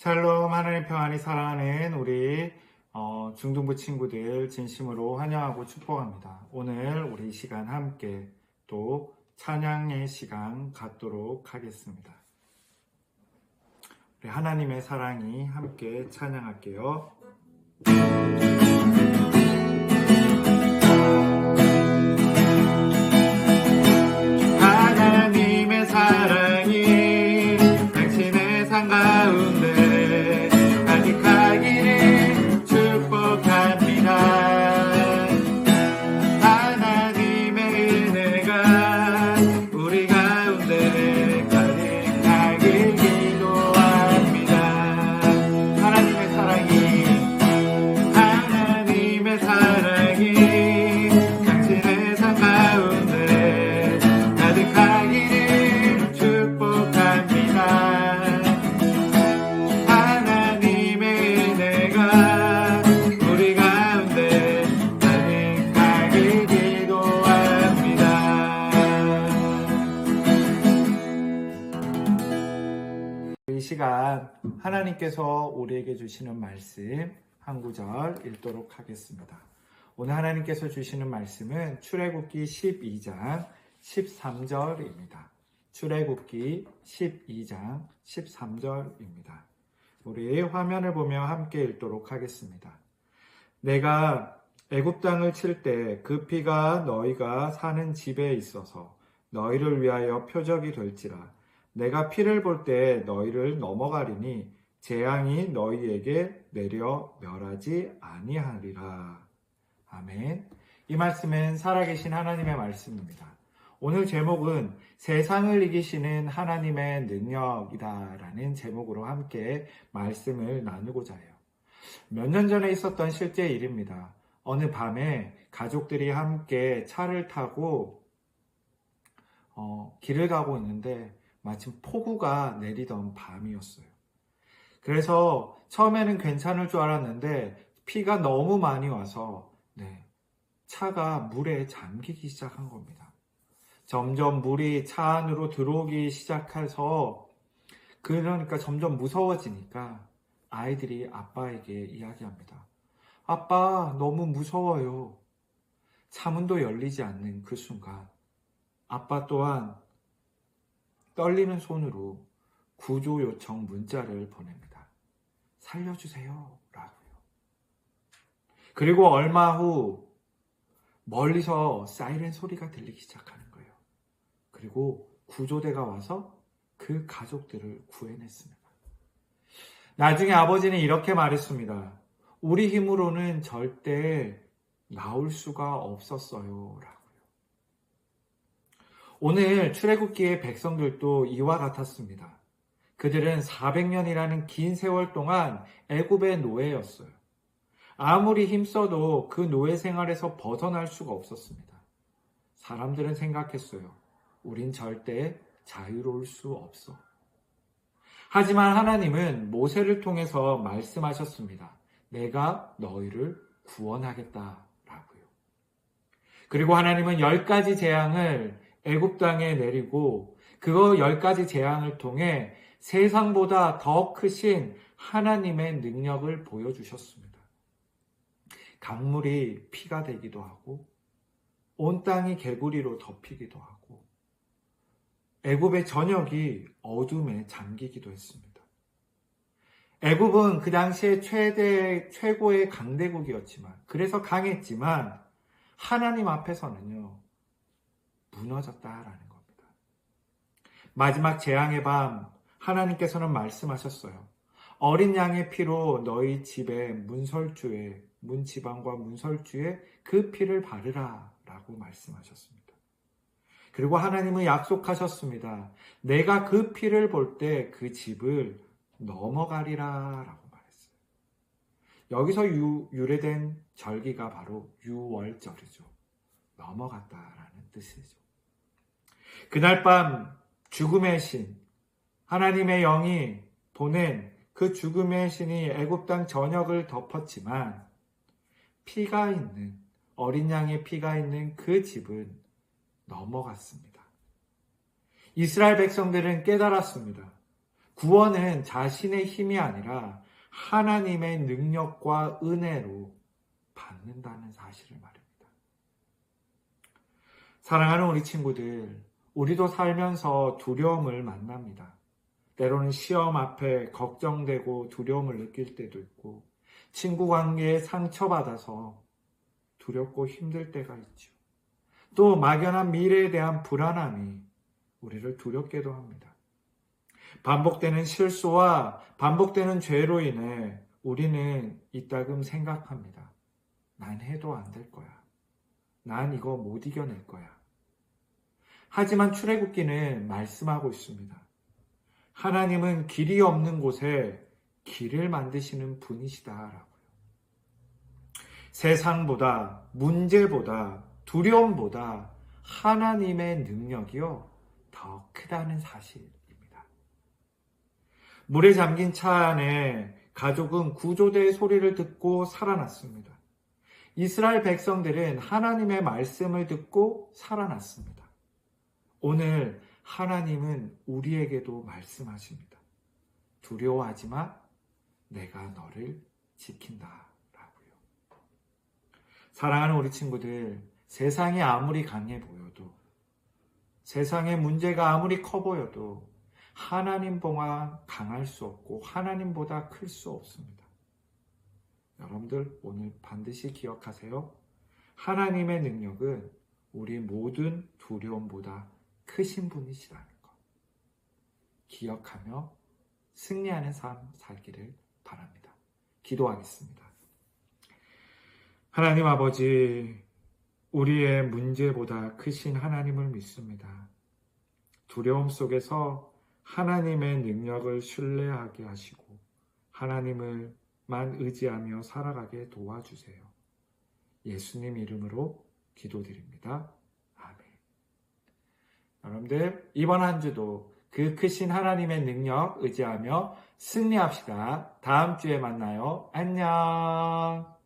샬롬, 하나님 평안히 사랑하는 우리 중등부 친구들 진심으로 환영하고 축복합니다. 오늘 우리 시간 함께 또 찬양의 시간 갖도록 하겠습니다. 우리 하나님의 사랑이 함께 찬양할게요. 하나님의 사랑이 당신의 삶 가운데 이 시간 하나님께서 우리에게 주시는 말씀 한 구절 읽도록 하겠습니다. 오늘 하나님께서 주시는 말씀은 출애굽기 12장 13절입니다. 출애굽기 12장 13절입니다. 우리 화면을 보며 함께 읽도록 하겠습니다. 내가 애굽 땅을 칠 때 그 피가 너희가 사는 집에 있어서 너희를 위하여 표적이 될지라. 내가 피를 볼 때 너희를 넘어가리니 재앙이 너희에게 내려 멸하지 아니하리라. 아멘. 이 말씀은 살아계신 하나님의 말씀입니다. 오늘 제목은 세상을 이기시는 하나님의 능력이다라는 제목으로 함께 말씀을 나누고자 해요. 몇 년 전에 있었던 실제 일입니다. 어느 밤에 가족들이 함께 차를 타고 길을 가고 있는데 마침 폭우가 내리던 밤이었어요. 그래서 처음에는 괜찮을 줄 알았는데 피가 너무 많이 와서 차가 물에 잠기기 시작한 겁니다. 점점 물이 차 안으로 들어오기 시작해서 그러니까 점점 무서워지니까 아이들이 아빠에게 이야기합니다. 아빠, 너무 무서워요. 차문도 열리지 않는 그 순간 아빠 또한 떨리는 손으로 구조 요청 문자를 보냅니다. 살려주세요 라고요. 그리고 얼마 후 멀리서 사이렌 소리가 들리기 시작하는 거예요. 그리고 구조대가 와서 그 가족들을 구해냈습니다. 나중에 아버지는 이렇게 말했습니다. 우리 힘으로는 절대 나올 수가 없었어요 라고. 오늘 출애굽기의 백성들도 이와 같았습니다. 그들은 400년이라는 긴 세월 동안 애굽의 노예였어요. 아무리 힘써도 그 노예 생활에서 벗어날 수가 없었습니다. 사람들은 생각했어요. 우린 절대 자유로울 수 없어. 하지만 하나님은 모세를 통해서 말씀하셨습니다. 내가 너희를 구원하겠다라고요. 그리고 하나님은 10가지 재앙을 애굽 땅에 내리고 그거 10가지 재앙을 통해 세상보다 더 크신 하나님의 능력을 보여주셨습니다. 강물이 피가 되기도 하고 온 땅이 개구리로 덮이기도 하고 애굽의 전역이 어둠에 잠기기도 했습니다. 애굽은 그 당시에 최고의 강대국이었지만 그래서 강했지만 하나님 앞에서는요. 무너졌다라는 겁니다. 마지막 재앙의 밤 하나님께서는 말씀하셨어요. 어린 양의 피로 너희 집의 문지방과 문설주에 그 피를 바르라 라고 말씀하셨습니다. 그리고 하나님은 약속하셨습니다. 내가 그 피를 볼 때 그 집을 넘어가리라 라고 말했어요. 여기서 유래된 절기가 바로 유월절이죠. 넘어갔다라는 뜻이죠. 그날 밤 죽음의 신, 하나님의 영이 보낸 그 죽음의 신이 애굽 땅 전역을 덮었지만 피가 있는 어린 양의 피가 있는 그 집은 넘어갔습니다. 이스라엘 백성들은 깨달았습니다. 구원은 자신의 힘이 아니라 하나님의 능력과 은혜로 받는다는 사실을 말입니다. 사랑하는 우리 친구들, 우리도 살면서 두려움을 만납니다. 때로는 시험 앞에 걱정되고 두려움을 느낄 때도 있고, 친구 관계에 상처받아서 두렵고 힘들 때가 있죠. 또 막연한 미래에 대한 불안함이 우리를 두렵게도 합니다. 반복되는 실수와 반복되는 죄로 인해 우리는 이따금 생각합니다. 난 해도 안 될 거야. 난 이거 못 이겨낼 거야. 하지만 출애굽기는 말씀하고 있습니다. 하나님은 길이 없는 곳에 길을 만드시는 분이시다라고요. 세상보다, 문제보다, 두려움보다 하나님의 능력이요 더 크다는 사실입니다. 물에 잠긴 차 안에 가족은 구조대의 소리를 듣고 살아났습니다. 이스라엘 백성들은 하나님의 말씀을 듣고 살아났습니다. 오늘 하나님은 우리에게도 말씀하십니다. 두려워하지 마, 내가 너를 지킨다 라고요. 사랑하는 우리 친구들, 세상이 아무리 강해 보여도, 세상의 문제가 아무리 커 보여도 하나님보다 강할 수 없고 하나님보다 클 수 없습니다. 여러분들 오늘 반드시 기억하세요. 하나님의 능력은 우리 모든 두려움보다 크신 분이시라는 것. 기억하며 승리하는 삶 살기를 바랍니다. 기도하겠습니다. 하나님 아버지, 우리의 문제보다 크신 하나님을 믿습니다. 두려움 속에서 하나님의 능력을 신뢰하게 하시고 하나님을만 의지하며 살아가게 도와주세요. 예수님 이름으로 기도드립니다. 아멘. 여러분들 이번 한 주도 그 크신 하나님의 능력 의지하며 승리합시다. 다음 주에 만나요. 안녕.